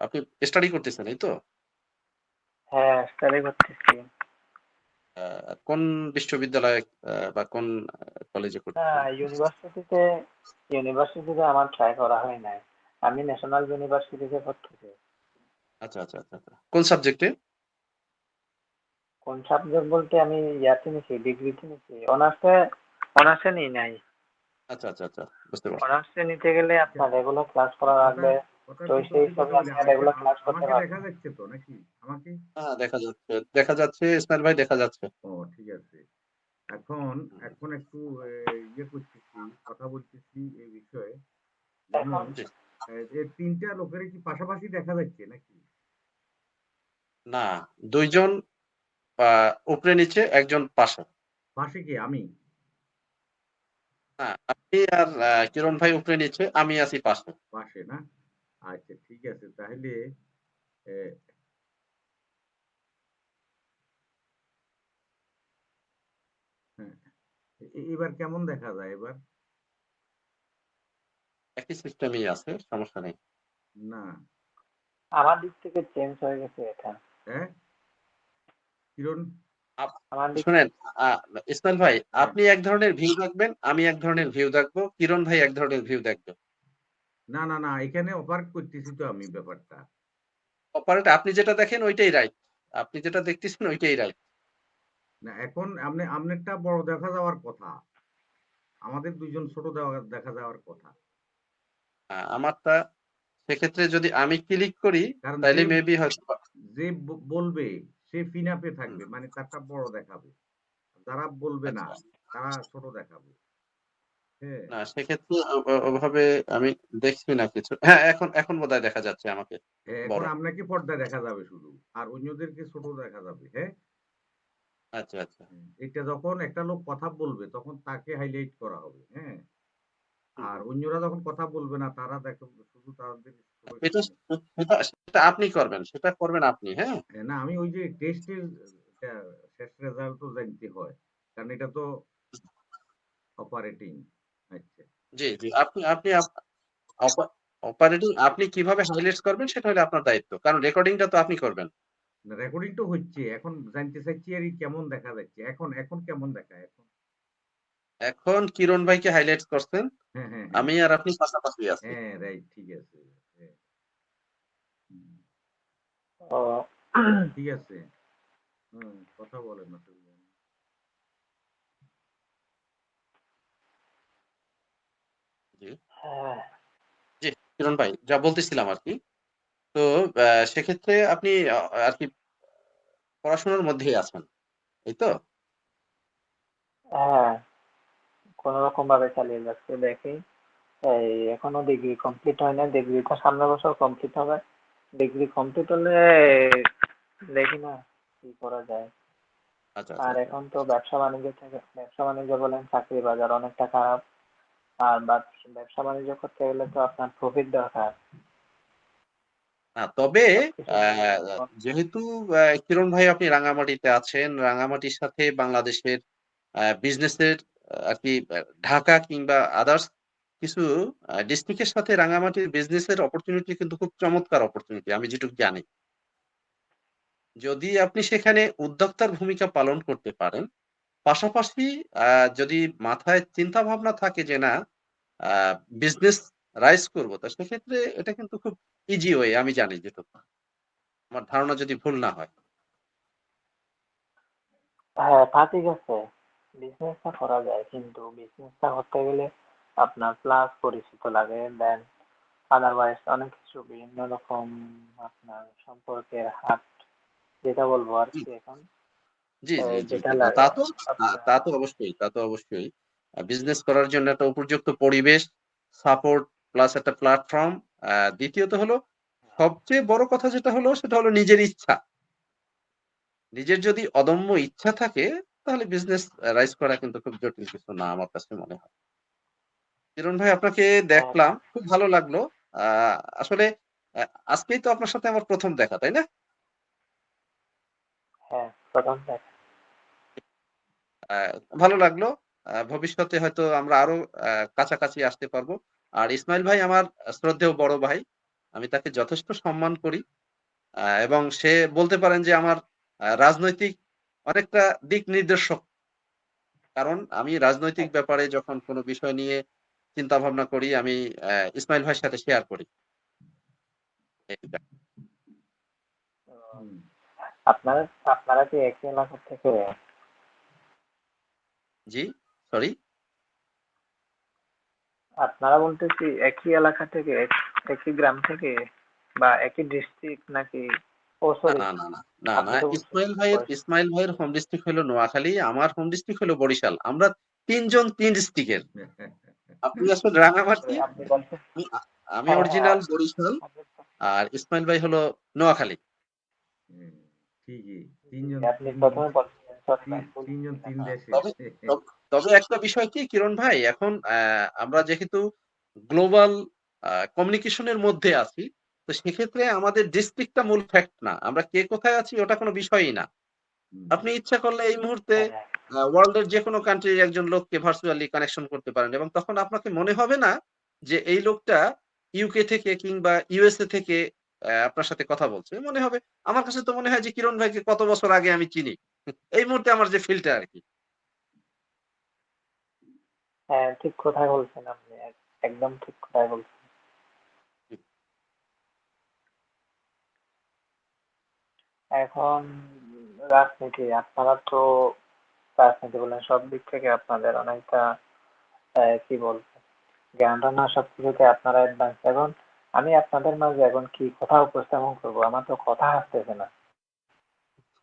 আপনি স্টাডি করতেছেন, এই তো? হ্যাঁ, স্টাডি করতেছি। কোন বিশ্ববিদ্যালয়ে বা কোন কলেজে না, করতেছেন? ইউনিভার্সিটিতে আমার ট্রাই করা হয় নাই। আমি ন্যাশনাল ইউনিভার্সিটিতে পড়তেছি। আচ্ছা, আচ্ছা, আচ্ছা, আচ্ছা। কোন সাবজেক্টে? কোন সাবজেক্ট বলতে আমি ইয়াতে নিছি, ডিগ্রিতে নিছি। অনার্সে নিই নাই। আচ্ছা, আচ্ছা, আচ্ছা, বুঝতে পারছি। অনার্সে নিতে গেলে আচ্ছা, আপনার রেগুলার ক্লাস করা কথা লাগবে। কথা তো একটু সেই সত্যি হিসাবে কথা বলি, আমি রেগুলার ক্লাস করতে আমাকে পারি দেখা না। যাচ্ছে তো নাকি? আমাকে হ্যাঁ, দেখা যাচ্ছে, দেখা যাচ্ছে, ইসমাইল ভাই দেখা যাচ্ছে। ও ঠিক আছে। এখন হুম, এখন একটু ইয়ে করতেছি, কথা বলতেছি এই বিষয়ে। এখন যেমন জি। এই ৩ টা লোকেরই কি পাশাপাশি দেখা যাচ্ছে নাকি? না, ২ জন উপরে নিচে, একজন পাশে। পাশে কে? আমি? হ্যাঁ, আপনি আর কিরণ ভাই উপরে নিচে, আমি আছি পাশে। পাশে না? আচ্ছা ঠিক আছে। তাহলে এ হ্যাঁ, এবার কেমন দেখা যায় এবার? একই সিস্টেমই আছে, সমস্যা নেই। না। আমার দিক থেকে চেঞ্জ হয়ে গেছে এটা। হ্যাঁ? কিরণ? আপ আমার দিক শুনেন, আ ইসমাইল ভাই, হ্যাঁ। আপনি এক ধরনের ভিউ দেখবেন, আমি এক ধরনের ভিউ দেখবো, কিরণ ভাই এক ধরনের ভিউ দেখবে। না, না, না, এখানে অপারেট করতেছি তো আমি ব্যাপারটা। অপারেট আপনি যেটা দেখেন ঐটাই রাইট। আপনি যেটা দেখতেছেন ঐটাই রাইট। না এখন আপনারটা বড় দেখা যাওয়ার কথা। আমাদের ২ জন ছোট দেখা যাওয়ার কথা। আমারটা সেক্ষেত্রে যদি আমি ক্লিক করি কারণ তাইলে মেবি হয়তোবা যে বলবে সে ফিনাপে হুম, থাকবে। মানে তারটা বড় দেখাবে। যারা বলবে না আচ্ছা। তারা ছোট দেখাবে। হ্যাঁ? না সেক্ষেত্রে ওভাবে আমি দেখছি না কিছু। হ্যাঁ, এখন বোধহয় দেখা যাচ্ছে আমাকে এখন বড়। আপনাকে পর্দায় দেখা যাবে শুধু। আর অন্যদেরকে ছোট দেখা যাবে। হ্যাঁ? আচ্ছা, আচ্ছা। এটা যখন একটা লোক কথা বলবে তখন তাকে হাইলাইট করা হবে। হ্যাঁ? হুম, আর হুম। অন্যরা যখন কথা বলবে না তারা শুধু তাদের এটা সবাইকে সেটা আপনি করবেন। সেটা করবেন আপনি, হ্যাঁ? না আমি ওই যে টেস্টের শেষ রেজাল্ট তো জানতে হয়। কারণ এটা তো অপারেটিং। আচ্ছা। জি, জি। আপনি আপনি আপ অপা অপারেটিং আপনি কিভাবে হাইলাইটস করবেন সেটা হলো আপনার দায়িত্ব। কারণ রেকর্ডিংটা তো আপনি করবেন। রেকর্ডিং তো হচ্ছে। এখন জানতে চাচ্ছি আরকি কেমন দেখা যাচ্ছে। এখন কেমন দেখায় এখন? এখন কিরণ ভাইকে হাইলাইটস করছেন। হ্যাঁ, হ্যাঁ, হ্যাঁ। আমি আর আপনি পাশাপাশি আছি। হ্যাঁ, রাইট ঠিক আছে। হ্যাঁ, হুম, ও ঠিক আছে। হুম, কথা বলেন অসুবিধা নেই। জি, হ্যাঁ, জি, কিরণ ভাই যা বলতেছিলাম আরকি। তো সেক্ষেত্রে আপনি আরকি পড়াশোনার মধ্যেই আছেন। এই তো? হ্যাঁ, কোন রকম ভাবে চালিয়ে যাচ্ছে দেখি। এই এখনো ডিগ্রি কমপ্লিট হয় না, ডিগ্রিটা সামনের বছর কমপ্লিট হবে। ডিগ্রি কমপ্লিট হলে দেখি না কি করা যায়। আচ্ছা, আচ্ছা, আর আচ্ছা। এখন তো ব্যবসা বাণিজ্য বলেন, চাকরি বাজার অনেকটা খারাপ। আর ব্যবসা বাণিজ্য করতে গেলে তো আপনার প্রফিট দরকার। না তবে সবকিছু আ দিয়ে এখন যেহেতু কিরণ ভাই আপনি রাঙামাটিতে আছেন, রাঙামাটির সাথে বাংলাদেশের বিজনেসের আরকি ঢাকা কিংবা আদার্স কিছু ডিস্ট্রিক্ট এর সাথে রাঙামাটির বিজনেসের অপরচুনিটি কিন্তু খুব চমৎকার অপরচুনিটি আমি যেটুকু জানি। যদি আপনি সেখানে উদ্যোক্তার ভূমিকা পালন করতে পারেন, পাশাপাশি যদি মাথায় চিন্তা ভাবনা থাকে যে না আ বিজনেস রাইজ করব, তো সেক্ষেত্রে এটা কিন্তু খুব ইজি ওয়ে আমি জানি যেটুকু। আমার ধারণা যদি ভুল না হয়। হ্যাঁ, তা ঠিক আছে। বিজনেসটা করা যায়, কিন্তু বিজনেসটা করতে গেলে আপনার প্লাস পরিচিত লাগে, দেন আদারওয়াইজ অনেক কিছু বিভিন্ন রকম আপনার সম্পর্কের হাত যেটা বলবো আর জি, কি এখন জি, জি, জি, যেটা জি। লাগে আপনার। তা তো অবশ্যই, তা তো অবশ্যই। বিজনেস করার জন্য একটা উপযুক্ত পরিবেশ, সাপোর্ট প্লাস একটা প্ল্যাটফর্ম। দ্বিতীয়ত হলো সবচেয়ে বড় কথা যেটা হলো সেটা হলো নিজের ইচ্ছা। নিজের যদি অদম্য ইচ্ছা থাকে তাহলে বিজনেস রাইজ করা কিন্তু খুব জটিল কিছু না আমার কাছে মনে হয়। কিরণ ভাই আপনাকে হ্যাঁ, দেখলাম, খুব ভালো লাগলো। আ আসলে আ আজকেই তো আপনার সাথে আমার ১ম দেখা, তাই না? হ্যাঁ, প্রথম দেখ। আ ভালো লাগলো। ভবিষ্যতে হয়তো আমরা আরো কাছাকাছি আসতে পারবো। আর ইসমাইল ভাই আমার শ্রদ্ধেয় বড় ভাই। আমি তাকে যথেষ্ট সম্মান করি। এবং সে বলতে পারেন যে আমার রাজনৈতিক অনেকটা দিক নির্দেশক। কারণ আমি রাজনৈতিক ব্যাপারে যখন কোন বিষয় নিয়ে চিন্তা ভাবনা করি আমি ইসমাইল ভাইয়ের সাথে শেয়ার করি। এইটা। আহ, হুম। আপনারা আপনারা কি একই এলাকা থেকে, জি, সরি? আপনারা বলতে কি একই এলাকা থেকে, একই গ্রাম থেকে, বা একই ডিস্ট্রিক্ট নাকি? ও না, সরি, না, না, না, না, না। আপনি তো বলছেন বরিশাল। ইসমাইল ভাইয়ের হোম ডিস্ট্রিক্ট হলো নোয়াখালী, আমার হোম ডিস্ট্রিক্ট হলো বরিশাল। আমরা ৩ জন ৩ ডিস্ট্রিক্টের। আপনি আসলে রাঙামাটি, আপনি বলছেন। আমি আমি হ্যাঁ হ্যাঁ, অরিজিনাল বরিশাল আপনি আর ইসমাইল ভাই হলো নোয়াখালী। হুম, ঠিকই। জি, তিনজন আপনি তিন প্রথমে বলছিলেন, সরি ভাই, ভুল তিনজন বুঝছিলাম। তিন হ্যাঁ, দেশের। তবে তবে একটা বিষয় কি কিরণ ভাই এখন আমরা যেহেতু গ্লোবাল কমিউনিকেশন এর মধ্যে আছি, তো সেক্ষেত্রে আমাদের ডিস্ট্রিক্টটা মূল ফ্যাক্ট না। আমরা কে কোথায় আছি ওটা কোনো বিষয়ই না। হুম, আপনি ইচ্ছা করলে এই মুহূর্তে হ্যাঁ ওয়ার্লড এর যেকোনো কান্ট্রির একজন লোককে ভার্চুয়ালি কানেকশন করতে পারেন এবং তখন আপনাকে মনে হবে না যে এই লোকটা ইউকে থেকে কিংবা ইউএসএ থেকে আপনার সাথে কথা বলছে। মনে হবে আমার কাছে তো মনে হয় যে কিরণ ভাইকে কত বছর আগে আমি চিনি। এই মুহূর্তে আমার যে ফিলটা আরকি। হ্যাঁ, ঠিক কথাই বলছেন আপনি, একদম ঠিক কথাই বলছেন। এখন রাজনীতি, আপনারা তো রাজনীতি বলেন, সব দিক থেকে আপনাদের অনেকটা কি বলবো, জ্ঞানটা না সবকিছুতে আপনারা অ্যাডভান্স। এখন আমি আপনাদের মাঝে এখন কি কথা উপস্থাপন করবো, আমার তো কথা আসতেছে না।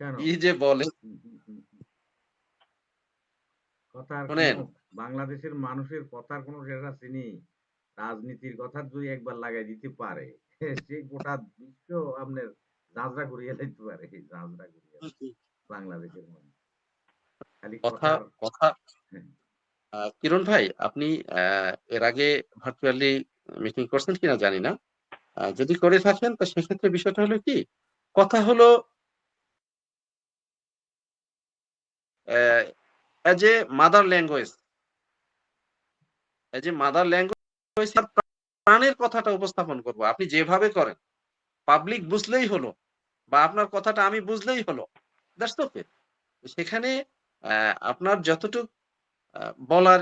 কেন? কি যে বলে হুম, হুম, হুম, হুম। কথার কোনো শোনেন, বাংলাদেশের মানুষের কথার কোনো শেষ আসেনি। রাজনীতির কথা যদি একবার লাগাই দিতে পারে সে গোটা বিশ্ব আপনার ঝাঁঝরা করিয়া লাইতে পারে, ঝাঁঝরা করিয়া বাংলাদেশের মানুষ খালি কথা কথার। কথা হ্যাঁ, কিরণ ভাই আপনি আ এর আগে ভার্চুয়ালি মিটিং করছেন কিনা জানি না। যদি করে থাকেন তো সেক্ষেত্রে বিষয়টা হলো কি? কথা হলো uh as a mother language, as a mother language তার প্রাণের কথাটা উপস্থাপন করব। আপনি যেভাবে করেন, পাবলিক বুঝলেই হলো বা আপনার কথাটা আমি বুঝলেই হলো। That's okay. সেখানে আপনার যতটুক আ বলার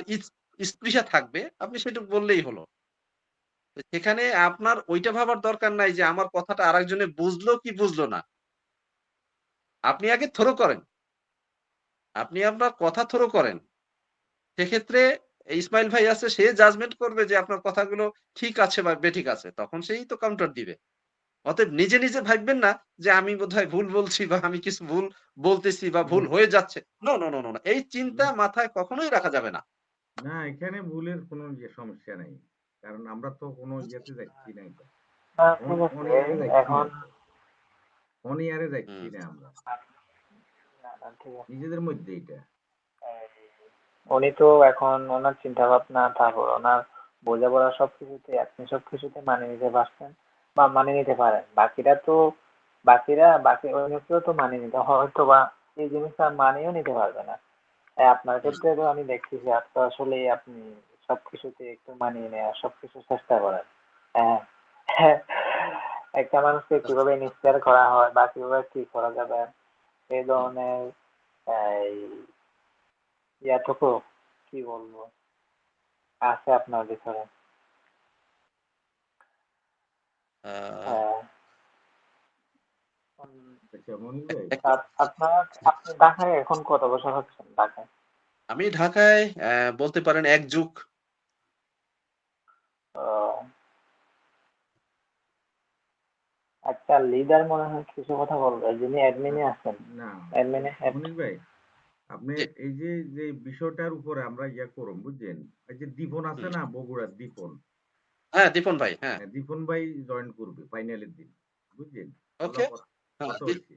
স্পৃহা থাকবে আপনি সেটুক বললেই হলো। তো সেখানে আপনার ঐটা ভাবার দরকার নাই যে আমার কথাটা আরেকজনে বুঝলো কি বুঝলো না। আপনি আগে থ্রো করেন। আপনি আপনার কথা থ্রো করেন। সেক্ষেত্রে ইসমাইল ভাই আছে সে জাজমেন্ট করবে যে আপনার কথাগুলো ঠিক আছে বা বেঠিক আছে। তখন সেই তো কাউন্টার দিবে। অতএব নিজে, নিজে ভাববেন না যে আমি বোধহয় ভুল বলছি বা আমি কিছু ভুল বলতেছি বা ভুল হুম, হয়ে যাচ্ছে। No, no, no, no, no. এই চিন্তা না মাথায় কখনোই রাখা যাবে না। না, এখানে ভুলের কোনো সমস্যা নাই, কারণ আমরা তো কোনো ইয়েতে যাচ্ছি না, এটা ঠিক আছে। অন এয়ারে যাচ্ছি এখন না, তো অন এয়ারে যাচ্ছি হুম। না আমরা, না, না, ঠিক আছে। নিজেদের মধ্যে এটা। এই, উনি তো এখন ওনার চিন্তা ভাবনা, তারপর ওনার বোঝাপড়া সবকিছুতে আপনি সবকিছুতে মানিয়ে নিতে পারছেন বা মানিয়ে নিতে পারেন। বাকি অনেকেও তো মানিয়ে নিতে হয়তো বা এই জিনিসটা মানিয়েও নিতে পারবে না। আপনার হুম, ক্ষেত্রে তো আমি দেখছি যে আপনি আসলেই আপনি সবকিছুতে একটু মানিয়ে নেওয়ার সবকিছু চেষ্টা করেন। হ্যাঁ। হ্যাঁ, একটা মানুষকে কিভাবে ইন্সপায়ার করা হয় বা কিভাবে কি করা যাবে, এই হুম। ধরনের এই ইয়াটুকু কি বলবো আছে আপনার ভিতরে। আ হ্যাঁ। উম, আচ্ছা মনির ভাই, একটা আপনার, আপনি ঢাকায় এখন কত বছর হচ্ছেন ঢাকায়? আমি ঢাকায় বলতে পারেন ১ যুগ। ও, একটা লিডার মনে হয় কিছু কথা বলবে, যিনি না অ্যাডমিনে আছেন, না অ্যাডমিনে হেড। মনির ভাই, আপনি জি, এই যে যে বিষয়টার উপরে আমরা ইয়া করুন বুঝছেন, এই যে দীপন আছে হুম। না, বগুড়ার দীপন, হ্যাঁ, দীপন ভাই। হ্যাঁ, হ্যাঁ, দীপন ভাই জয়েন করবে ফাইনালের দিন, বুঝছেন, ওগুলা ওকে। হ্যাঁ, কথা হয়েছে।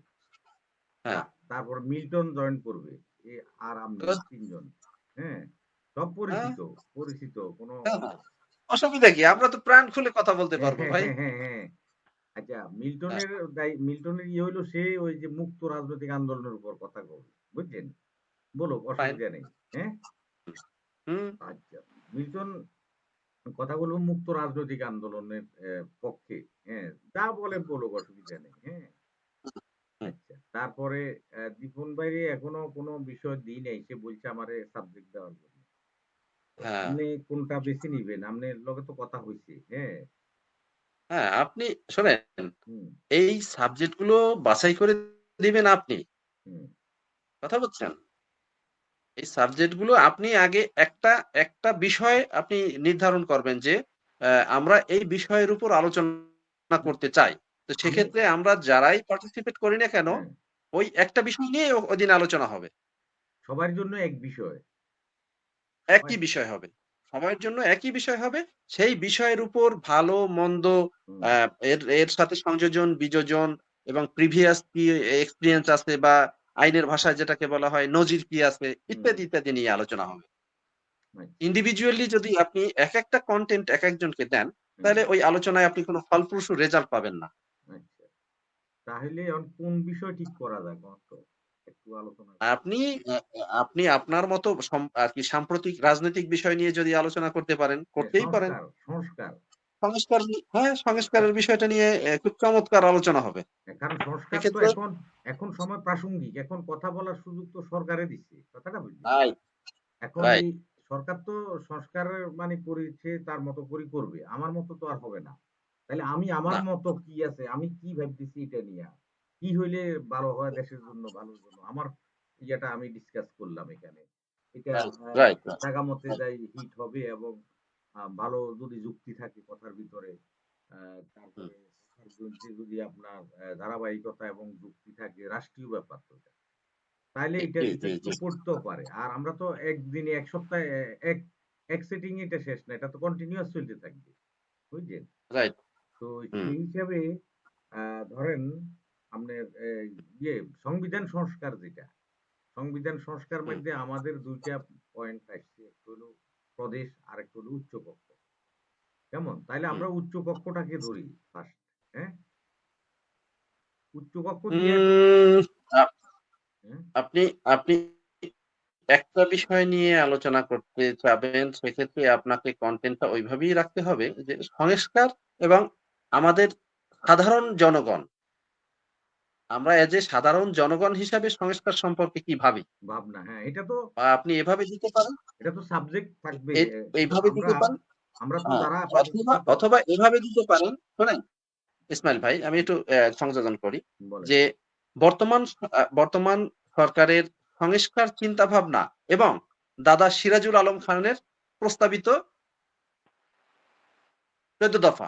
হ্যাঁ। তারপর মিল্টন জয়েন করবে, আর আপনি তো তিনজন, হ্যাঁ, সব হ্যাঁ, পরিচিত, পরিচিত কোনো। হ্যাঁ, হ্যাঁ। অসুবিধা কি? আমরা তো প্রাণ খুলে কথা বলতে হ্যাঁ, পারবো হ্যাঁ, ভাই। হ্যাঁ, হ্যাঁ, হ্যাঁ। আচ্ছা, হ্যাঁ, মিল্টনের ইয়ে হইলো সে ওই যে মুক্ত রাজনৈতিক আন্দোলনের উপর কথা বলবে, বুঝছেন, বলুক, ফাইন। অসুবিধা নেই। হ্যাঁ, হুম, আচ্ছা, মিল্টন কথা বলবো মুক্ত রাজনৈতিক আন্দোলনের পক্ষে। হ্যাঁ, যা বলে বলুক, অসুবিধা নেই। হ্যাঁ? হুম, আচ্ছা। তারপরে দীপন ভাইরে এখনো কোনো বিষয় দিই নাই। সে বলছে আমারে সাবজেক্ট দেওয়ার জন্য। তো হ্যাঁ, আপনি কোনটা বেছে নিবেন? আপনার লগে তো কথা হইছে। হ্যাঁ? হ্যাঁ, আপনি শোনেন, হুম, এই সাবজেক্ট গুলো বাছাই করে দিবেন আপনি। হুম, কথা বুঝছেন? এই সাবজেক্ট গুলো আপনি আগে একটা বিষয় আপনি নির্ধারণ করবেন যে, আমরা এই বিষয়ের উপর আলোচনা হুম। করতে চাই। তো আমি সেক্ষেত্রে আমরা যারাই পার্টিসিপেট করি না কেন, হ্যাঁ, ওই একটা বিষয় নিয়ে ওদিন আলোচনা হবে। সবার জন্য এক বিষয়। সবাই একই বিষয় হবে। সবার জন্য একই বিষয় হবে। সেই বিষয়ের উপর ভালো মন্দ হুম, আ এর সাথে সংযোজন, বিযোজন এবং প্রিভিয়াস কি এক্সপেরিয়েন্স আছে বা আইনের ভাষায় যেটাকে বলা হয় নজির কি আছে হুম, ইত্যাদি, ইত্যাদি নিয়ে আলোচনা হবে। আচ্ছা, ইন্ডিভিজুয়ালি যদি আপনি একেকটা কনটেন্ট একেকজনকে দেন, হুম, তাহলে ওই আলোচনায় আপনি কোন ফলপ্রসূ রেজাল্ট পাবেন না। আচ্ছা। তাহলে এখন কোন বিষয় ঠিক করা যায় কোন তো? একটু আলোচনা করি। আপনি আপনি আপনার মতো আরকি সাম্প্রতিক রাজনৈতিক বিষয় নিয়ে যদি আলোচনা করতে পারেন, হ্যাঁ, করতেই পারেন। সংস্কার। হ্যাঁ, সংস্কারের বিষয়টা নিয়ে খুব চমৎকার আলোচনা হবে। কারণ সংস্কার তো সেক্ষেত্রে এখন সময় প্রাসঙ্গিক। এখন কথা বলার সুযোগ তো সরকারে দিচ্ছে। কথাটা বুঝলেন? রাইট, এখন রাইট। এই সরকার তো সংস্কারের মানে করেছে তার মতো করে করবে। আমার মতো তো আর হবে না। তাইলে আমি আমার না, মতো কি আছে, আমি কি ভাবতেছি এটা নিয়া। কি হইলে ভালো হয় দেশের জন্য, ভালোর জন্য। আমার ইয়াটা আমি ডিসকাস করলাম এখানে। এটা রাইট, রাইট, রাইট, জায়গা মতে রাইট। যাই হিট হবে এবং ভালো যদি যুক্তি থাকে কথার ভিতরে, আ হুম, তারপরে কথার মধ্যে যদি আপনার ধারাবাহিকতা এবং যুক্তি থাকে, রাষ্ট্রীয় ব্যাপার তো এটা। তাইলে জি, এটার জি, জি, ইফেক্ট তো জি। পড়তেও পারে। আর আমরা তো একদিনে ১ সপ্তাহে এক এক সেটিং এ এটা শেষ না। এটা তো কন্টিনিউয়াস চলতে থাকবে। বুঝলেন? রাইট। তো হুম, সেই হিসাবে আ ধরেন আপনার ইয়ে সংবিধান সংস্কার যেটা, সংবিধান সংস্কার হুম, মধ্যে আমাদের ২ টা পয়েন্ট আসছে। একটা হলো প্রদেশ, আরেকটা হলো উচ্চকক্ষ। কেমন? তাইলে হুম। আমরা উচ্চকক্ষটাকে ধরি ফার্স্ট। হ্যাঁ? উচ্চকক্ষ দিয়ে উম আ হ্যাঁ? আপনি আপনি একটা বিষয় নিয়ে আলোচনা করতে চাবেন, সেক্ষেত্রে আপনাকে কনটেন্টটা ওইভাবেই রাখতে হবে যে সংস্কার এবং আমাদের সাধারণ জনগণ, আমরা এজ এ সাধারণ জনগণ হিসাবে সংস্কার সম্পর্কে কি ভাবি? ভাবনা। হ্যাঁ, এটা তো বা আপনি এভাবে দিতে পারেন, সাবজেক্ট থাকবে। এ কিন্তু এইভাবে আমরা দিতে পারেন। আমরা তো হ্যাঁ, যারা অথবা প্রতিষ্ঠিত অথবা এভাবে দিতে পারেন। শোনেন ইসমাইল ভাই, আমি একটু সংযোজন করি। বলেন। যে বর্তমান সরকারের সংস্কার চিন্তাভাবনা এবং দাদা সিরাজুল আলম খানের প্রস্তাবিত ১৪ দফা।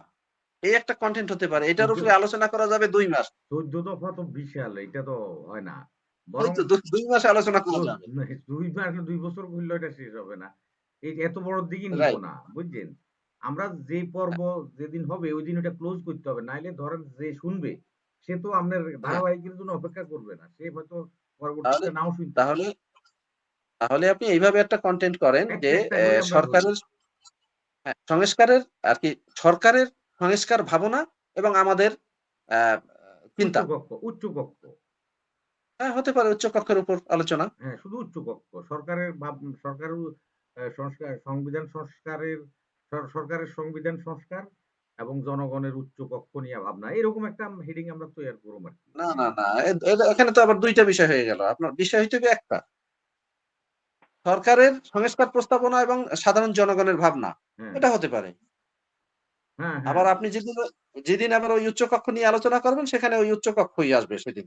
এই একটা কনটেন্ট হতে পারে। এটার ১৪ উপরে আলোচনা করা যাবে ২ মাস। ১৪ দফা তো বিশাল। এটা তো হয় না। এই বরং তো ২ মাসে আলোচনা করা তো যাবে। ২ মাস ২ বছর করলেও এটা শেষ হবে না। এত বড়র দিকে নিব রাইট। না। বুঝছেন? আমরা যে পর্ব যেদিন হবে ওইদিন ওটা ক্লোজ করতে হবে। নাইলে ধরেন যে শুনবে সে তো আপনার হ্যাঁ, ধারাবাহিকের জন্য অপেক্ষা করবে না। সে হয়তো তাহলে পরবর্তীতে নাও শুনতে পারে। তাহলে তাহলে আপনি এইভাবে একটা কনটেন্ট করেন যে একটা করে আমরা ধরি। সরকারের সংস্কারের আরকি সরকারের সংস্কার ভাবনা এবং আমাদের আ চিন্তা। উচ্চ কক্ষ। হ্যাঁ, হতে পারে উচ্চ কক্ষের উপর আলোচনা। হ্যাঁ, শুধু উচ্চকক্ষ। সরকারের সংবিধান সংস্কারের সরকারের সংবিধান সংস্কার এবং জনগণের উচ্চকক্ষ নিয়ে ভাবনা। এরকম একটা হেডিং আমরা তৈয়ার করব আরকি। না, হ্যাঁ? না, না। এখানে তো আবার ২ টা বিষয় হয়ে গেল। আপনার বিষয় হইতে হবে একটা। সরকারের সংস্কার প্রস্তাবনা এবং সাধারণ জনগণের ভাবনা। হ্যাঁ, এটা হতে পারে। হ্যাঁ, হ্যাঁ। আবার আপনি যেদিন আবার ওই উচ্চ কক্ষ নিয়ে আলোচনা করবেন সেখানে ওই উচ্চ কক্ষই আসবে সেদিন।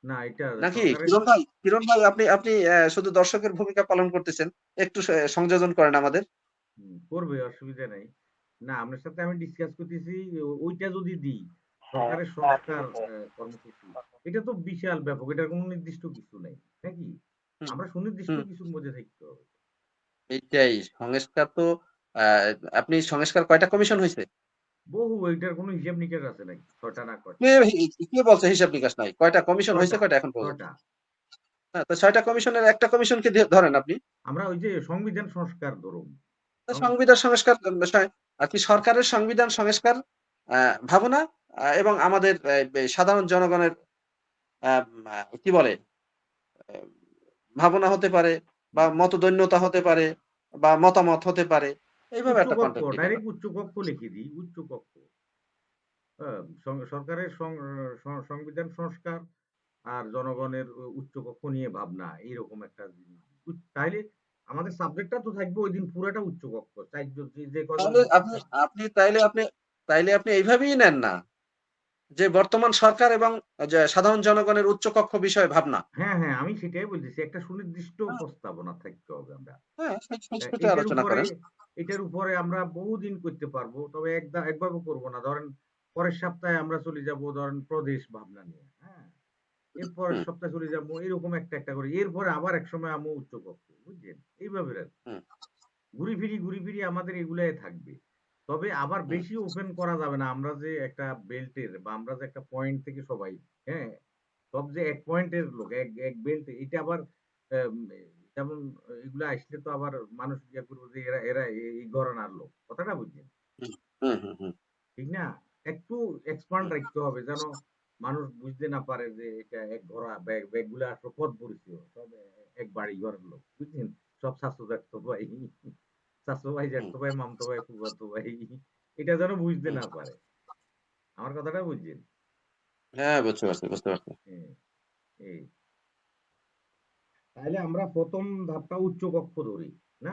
না এটা নাকি সরকারের কিরণ ভাই? কিরণ ভাই আপনি আপনি শুধু দর্শকের ভূমিকা পালন করতেছেন। একটু সংযোজন করেন আমাদের। করবে অসুবিধা নাই। না আপনার সাথে আমি ডিসকাস করতেছি ওইটা যদি দিই, হ্যাঁ, সরকারের হ্যাঁ, ঠিক সংস্কার আছে। কর্মসূচি। এটা তো বিশাল ব্যাপক। এটার কোনো নির্দিষ্ট কিছু নাই। নাকি? হুম, আমরা সুনির্দিষ্ট হুম। কিছুর মধ্যে থাকতে হবে। এইটাই সংস্কার তো আ আপনি সংস্কার কয়টা কমিশন হইছে? এইটার কোনো হিসাব নিকাশ আছে নাকি? ৬ টা না কয়টা? কে কে বলছে হিসাব নিকাশ নাই? কয়টা কমিশন ৬ হইছে টা, কয়টা এখন ৬ পর্যন্ত? টা। হ্যাঁ, তো ৬ টা কমিশনের একটা কমিশনকে ধরেন আপনি। আমরা ওই যে সংবিধান সংস্কার ধরুন। সং সংবিধান সংস্কার আরকি সরকারের সংবিধান সংস্কার আ ভাবনা এবং আমাদের সাধারণ জনগণের আম আ কি বলে? আ ভাবনা হতে পারে বা মতদৈন্যতা হতে পারে বা মতামত হতে পারে। এইভাবে উচ্চ একটা কক্ষ, কনটেন্ট লিখে ডাইরেক্ট দেন। উচ্চ কক্ষ লিখে দিই, উচ্চ কক্ষ। সরকারের সংবিধান সংস্কার আর জনগণের উচ্চ কক্ষ নিয়ে ভাবনা, এইরকম একটা জিনিস। তাইলে আমাদের সাবজেক্টটা তো থাকবে ওই দিন পুরাটা উচ্চ কক্ষ, যে কজন তাহলে আপনি বক্তা। আপনি তাইলে আপনি তাইলে আপনি এইভাবেই নেন না যে বর্তমান সরকার এবং যে সাধারণ জনগণের উচ্চকক্ষ বিষয়ে ভাবনা। হ্যাঁ হ্যাঁ, আমি সেটাই বলতেছি, একটা সুনির্দিষ্ট হ্যাঁ, প্রস্তাবনা থাকতে হবে আমরা। হ্যাঁ, সেটা এটার আলোচনা উপরে করেন। এটার উপরে আমরা বহুদিন করতে পারবো, তবে একভাবে করবো না। ধরেন পরের সপ্তাহে আমরা চলে যাব ধরেন প্রদেশ ভাবনা নিয়ে, হ্যাঁ, এর পরের হুম, সপ্তাহে চলে যাবো এরকম একটা একটা করে, এরপরে আবার এক সময় আমু উচ্চকক্ষ, বুঝছেন, এইভাবে রাখবো। হুম, ঘুরি ফিরি আমাদের এগুলাই থাকবে। তবে আবার হুম, বেশি ওপেন করা যাবে না। আমরা যে একটা বেল্টের বা আমরা যে একটা পয়েন্ট থেকে সবাই, হ্যাঁ, সব যে এক পয়েন্টের লোক, এক বেল্ট, এটা আবার আম, যেমন এগুলা আসলে তো আবার মানুষ ইয়া করবো যে এরা এরা এই ঘরানার লোক, কথাটা বুঝছেন, হুম, হুম, হুম, হুম, ঠিক না? একটু এক্সপান্ড হুম, রাখতে হবে যেন মানুষ বুঝতে না পারে যে এটা এক ঘোড়া ব্যাগ গুলা আসলে পথ পরিচয় সব এক বাড়ি ঘরের লোক, বুঝছেন, সব শাশু জ্যাঠতো ভাই, চাচতো ভাই, হুম, জ্যাঠতো ভাই, মামতো ভাই, ফুফাতো ভাই, এটা যেন বুঝতে হুম। না পারে। আমার কথাটা বুঝছেন? হ্যাঁ, বুঝতে পারছি, বুঝতে পারছি। হ্যাঁ, এই তাহলে আমরা প্রথম ধাপটা উচ্চ কক্ষ ধরি, না?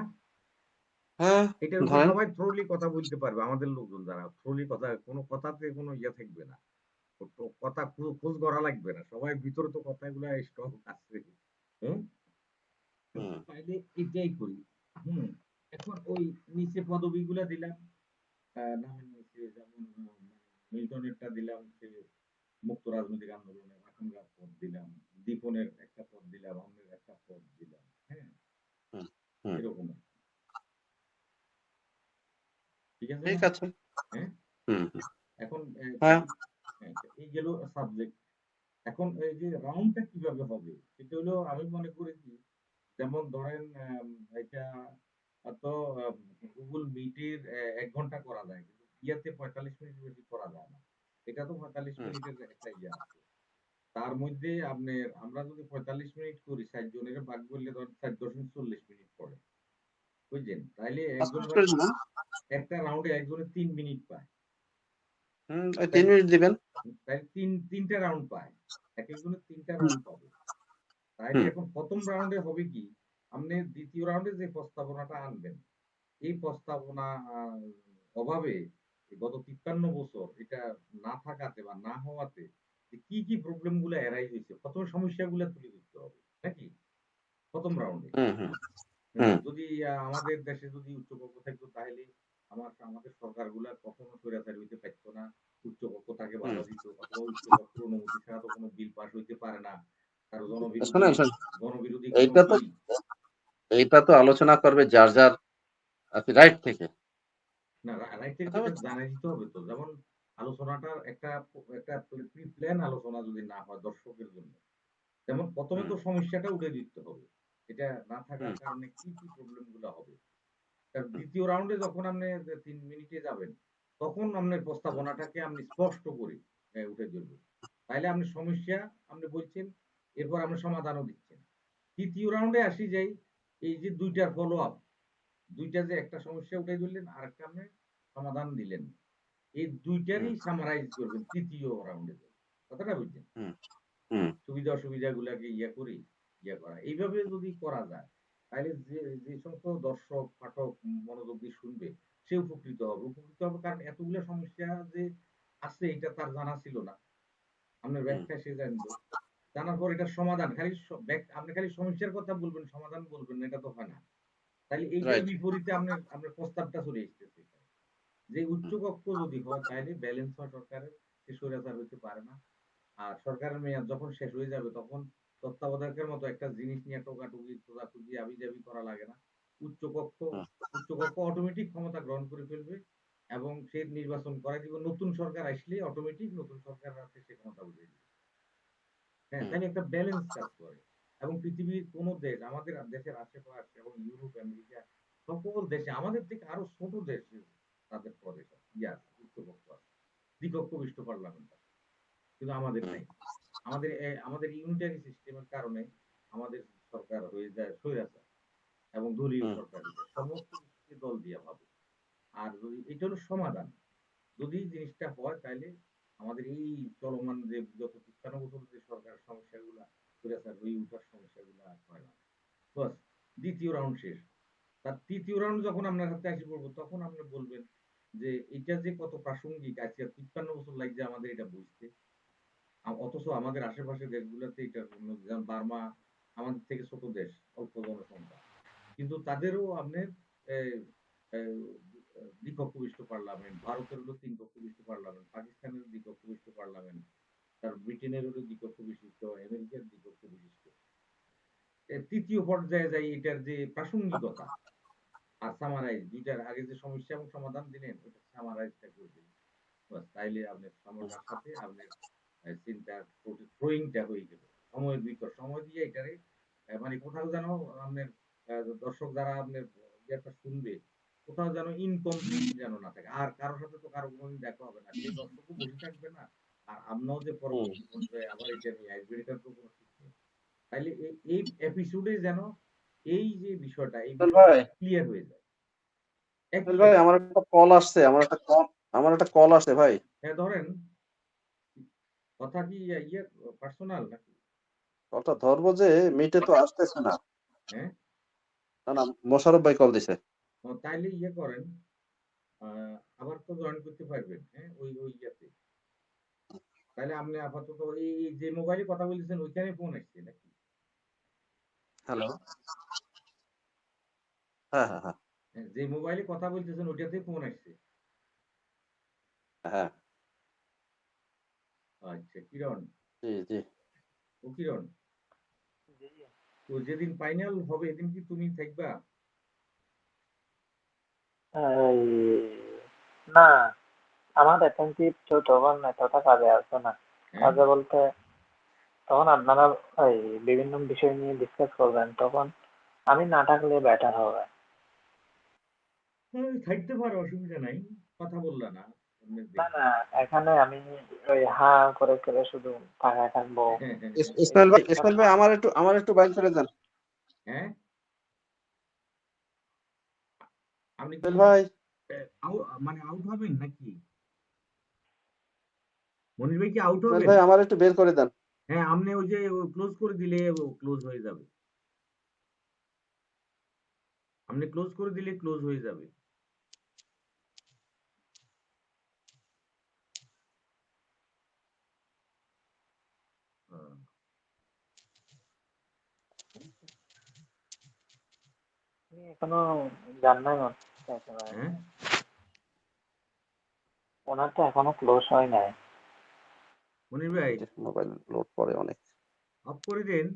হ্যাঁ, এটার উপর ধরেন। সবাই থ্রোলি কথা বলতে পারবে, আমাদের লোকজন যারা থ্রোলি কথা, কোনো কথাতে কোনো ইয়ে থাকবে না, তো কথা খোঁজ করা লাগবে না, সবাই ভিতরে তো কথাগুলো স্টক আছে। হুম, হুম, তাইলে এটাই করি। হুম, এখন ওই নিচে পদবি গুলা দিলাম, নামের নিচে যেমন মিল্টনেরটা দিলাম, সে মুক্ত রাজনৈতিক আন্দোলনের এখনকার পদ দিলাম, দীপনের একটা পদ দিলাম, অন্যের একটা পদ দিলাম, হ্যাঁ, হুম, হুম। এরকম আর কি। ঠিক আছে ঠিক না? আছে। হ্যাঁ, হুম, হুম। এখন হ্যাঁ, হ্যাঁ, এই গেল সাবজেক্ট। এখন এই যে রাউন্ডটা কিভাবে হবে সেটা হলো, আমি মনে করি কি, যেমন ধরেন এটা তো গুগল মিটের 1 ঘন্টা করা যায়, কিন্তু ইয়াতে 45 মিনিট বেশি করা যায় না। এটা তো 45 মিনিটের একটা ইয়ে আছে। তার মধ্যে আপনার আমরা যদি 45 মিনিট করি, 60 জনের ভাগ করলে ধরেন 4 দশমিক 40 মিনিট পড়ে, বুঝছেন, তাইলে ৫ একজন মিনিট ভাই করে দিবেন। একটা রাউন্ডে একজনে ৩ মিনিট পায়। হুম, ওই ৩ তাই মিনিট দিবেন। তাই তিনটা রাউন্ড পায়, এক একজনে তিনটা হুম, রাউন্ড পাবে। তাইলে হুম, এখন প্রথম রাউন্ডে হবে কি, আপনি দ্বিতীয় রাউন্ডে যে প্রস্তাবনাটা আনবেন, এই প্রস্তাবনা অভাবে এই গত ৫৩ বছর এটা না থাকাতে বা না হওয়াতে যে কি প্রবলেম গুলো এরাই হয়েছে, প্রথমে সমস্যাগুলো তুলে ধরতে হবে নাকি প্রথম রাউন্ডে। হুম, হুম, হুম, যদি আমাদের দেশে যদি উচ্চকক্ষ থাকতো, তাহলে আমাদের সরকারগুলা কখনো স্বৈরাচারী হইতে পারতো না। উচ্চকক্ষ তাকে হুম। বাধা দিত, অথবা উচ্চকক্ষের অনুমতি ছাড়া তো কোনো বিল পাস হইতে পারে না। কারো জনবিরোধী শোনেন, শোনেন। জনবিরোধী কোনো এইটা তো বিল। এইটা তো আলোচনা করবে যার আরকি রাইট থেকে। না, রাইট থেকে কথা তো এটা বুঝছেন? জানাই দিতে হবে তো। যেমন আলোচনাটার একটা প্রি-প্ল্যান আলোচনা যদি না হয় দর্শকের জন্য। যেমন ১ম এ হুম, তো সমস্যাটা উঠে দিতে হবে। এটা না হুম, থাকার কারণে কি প্রবলেম গুলা হবে। আর হুম, ২য় রাউন্ডে যখন আপনি ৩ মিনিটে যাবেন, তখন আপনার হুম, প্রস্তাবনাটাকে আপনি স্পষ্ট করে উঠে ধরবেন। তাইলে আপনি সমস্যা আপনি বলছেন, এরপর আপনি সমাধানও দিচ্ছেন। ৩য় রাউন্ডে আসি যাই, এই যে ২ টার ফলো আপ, ২ টা যে একটা সমস্যা উঠাই ধরলেন, আরেকটা আপনি সমাধান দিলেন। এই ২ হুম, টারই সামারাইজ করবেন ৩য় রাউন্ডে যেয়ে। কথাটা বুঝছেন? হুম, হুম, সুবিধা অসুবিধাগুলাকে করি, করা। এইভাবে যদি করা যায়, তাহলে যে সমস্ত দর্শক, পাঠক মনোযোগ দিয়ে শুনবে, সে উপকৃত হবে। উপকৃত হবে কারণ এতগুলা সমস্যা যে আছে এটা তার জানা ছিল না। আপনার হুম। ব্যাখ্যায় সে জানলো। জানার পর এটার সমাধান, খালি আপনি খালি সমস্যার কথা বলবেন, সমাধান বলবেন না, এটা তো হয় না। তাইলে এইটার রাইট। বিপরীতে আপনার প্রস্তাবটা চলে আসতেছে। যে হুম, উচ্চকক্ষ যদি হয়, তাইলে ব্যালেন্স হয় সরকারের, সে স্বৈরাচার হইতে পারে না। আর সরকারের মেয়াদ যখন শেষ হয়ে যাবে, তখন তত্ত্বাবধায়কের মতো একটা জিনিস নিয়ে টোকাটুকি, খোঁজাখুঁজি, আবিজাবি করা লাগে না। উচ্চকক্ষ হুম, উচ্চকক্ষ অটোমেটিক ক্ষমতা গ্রহণ করে ফেলবে, এবং সে নির্বাচন করাই দিব। নতুন সরকার আসলে অটোমেটিক নতুন সরকার হাতে সে ক্ষমতা বুঝিয়ে দিবে। হ্যাঁ, হুম, তাহলে একটা ব্যালেন্স কাজ করে। এবং পৃথিবীর কোন দেশ, আমাদের দেশের আশেপাশে এবং ইউরোপ, আমেরিকা, সকল দেশে আমাদের থেকে আরো ছোট দেশে তাদের প্রদেশ আছে, আছে, উচ্চকক্ষ আছে, দ্বিকক্ষ বিষ্ট পার্লামেন্ট আছে, কিন্তু আমাদের হুম, নাই। আমাদের ইউনিটারি সিস্টেমের কারণে আমাদের সরকার হয়ে যায় স্বৈরাচার এবং দলীয় হুম, সরকার হয়ে যায়। সমস্ত কিছুকে দল দিয়ে ভাবে। এটা হলো সমাধান। যদি জিনিসটা হয় তাইলে আমাদের এই চলমান যে বিগত ৫৩ বছর যে সরকার সমস্যাগুলা স্বৈরাচার হয়ে উঠার সমস্যাগুলা আর হয় না। বাস ২য় রাউন্ড শেষ। তার ৩য় রাউন্ড যখন আপনার হাতে এসে পড়বো তখন আপনি বলবেন যে এটা যে কত প্রাসঙ্গিক আজকে ৫৩ বছর লাগছে আমাদের এটা বুঝতে। অথচ আমাদের আশেপাশের দেশগুলোতে এটা যেমন বার্মা আমাদের থেকে ছোট দেশ, অল্প জনসংখ্যা। কিন্তু তাদেরও আপনার এ এ দ্বিকক্ষ বিশিষ্ট পার্লামেন্ট, ভারতের হলো ৩ কক্ষ বিশিষ্ট পার্লামেন্ট, পাকিস্তানের দ্বিকক্ষ বিশিষ্ট পার্লামেন্ট, ব্রিটেনের হলো দ্বিকক্ষ বিশিষ্ট, আমেরিকার দ্বিকক্ষ বিশিষ্ট। ৩য় পর্যায়ে যাই এটার যে প্রাসঙ্গিকতা আর সামারাইজ ২ টার আগে যে সমস্যা এবং সমাধান দিলেন ওটা সামারাইজটা করে দিলেন। বাস তাইলে আপনার সমস্যার সাথে আপনার চিন্তার থ্রোয়িংটা হয়ে গেল। সময়ের ভিতর সময় দিয়ে এটারে মানে কোথাও যেন আপনার দর্শক যারা আপনার ইয়েটা শুনবে, কোথাও যেন ইনকমপ্লিট যেন না থাকে। আর কারো সাথে তো কারো কোনদিন দেখা হবে না। সেই দর্শকও বসে থাকবে না। আর আমরাও যে হুম। পরবর্তী পর্যায়ে আবার এটা নিয়ে আসবে এটার তো কোনো ঠিক নেই। তাইলে এই এপিসোডে যেন এই যে বিষয়টা, এই সোহেল বিষয়টা ভাই, ক্লিয়ার হয়ে যায়। একই সোহেল ভাই, কথা। আমার একটা কল আসছে, আমার একটা কল আসছে ভাই। হ্যাঁ, ধরেন কথা কি পার্সোনাল নাকি? কলটা ধরবো যে মিটে তো আসতেছে না। হ্যাঁ? না না, মোশাররফ ভাই কল দিছে। তাইলে করেন। আ আবার তো জয়েন করতে পারবেন। হ্যাঁ? ওই ইয়াতে। তাইলে আপনি আপাতত এই যে মোবাইলে কথা বলতেছেন ওইখানে ফোন আসছে নাকি? হ্যালো। হ্যাঁ, হ্যাঁ, হ্যাঁ, হ্যাঁ, যে মোবাইলে কথা বলতেছেন ওইটাতেই ফোন আসছে। হ্যাঁ। আচ্ছা, কিরণ। জি, জি। ও কিরণ, জি। তো যেদিন ফাইনাল হবে এদিন কি তুমি থাকবা? এই না, আমার অ্যাটেনটিভ কেউ তখন এতটা কাজে আসবে না। হ্যাঁ? কাজে বলতে তখন আপনারা ওই বিভিন্ন বিষয় নিয়ে ডিসকাস করবেন, তখন আমি না থাকলে বেটার হবে। হ্যাঁ, থাকতে পারো অসুবিধা নাই। কথা বললা না। এমনি না দেখি। না, এখানে আমি ওই হা করে করে শুধু তাকায় থাকবো, হ্যাঁ, হ্যাঁ, হ্যাঁ। ইসমাইল ভাই, এটা ইসমাইল ভাই, আমার একটু বাইর করে দেন। হ্যাঁ? আপনি কি ইসমাইল ভাই, মানে আউট হবেন নাকি? মনির ভাই কি আউট ইসমাইল হবেন? ভাই, আমার একটু বের করে দেন। হ্যাঁ, আপনি ওই যে ক্লোজ করে দিলে ও ক্লোজ হয়ে যাবে। আপনি ক্লোজ করে দিলে ক্লোজ হয়ে যাবে। আ আপনি এখনো যান নাই মনে হয় একেবারে। হ্যাঁ? ওনার তো এখনো ক্লোজ হয় নাই। মনির ভাই মোবাইল লোড করে অনেক। অফ করে দেন।